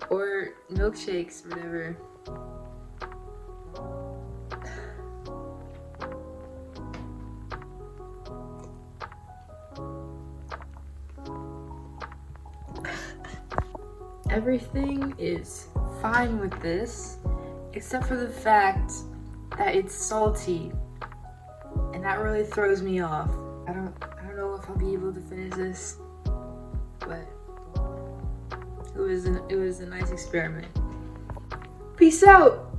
Or milkshakes, whatever. Everything is fine with this, except for the fact that it's salty, and that really throws me off. I don't know if I'll be able to finish this, but it was a nice experiment. Peace out.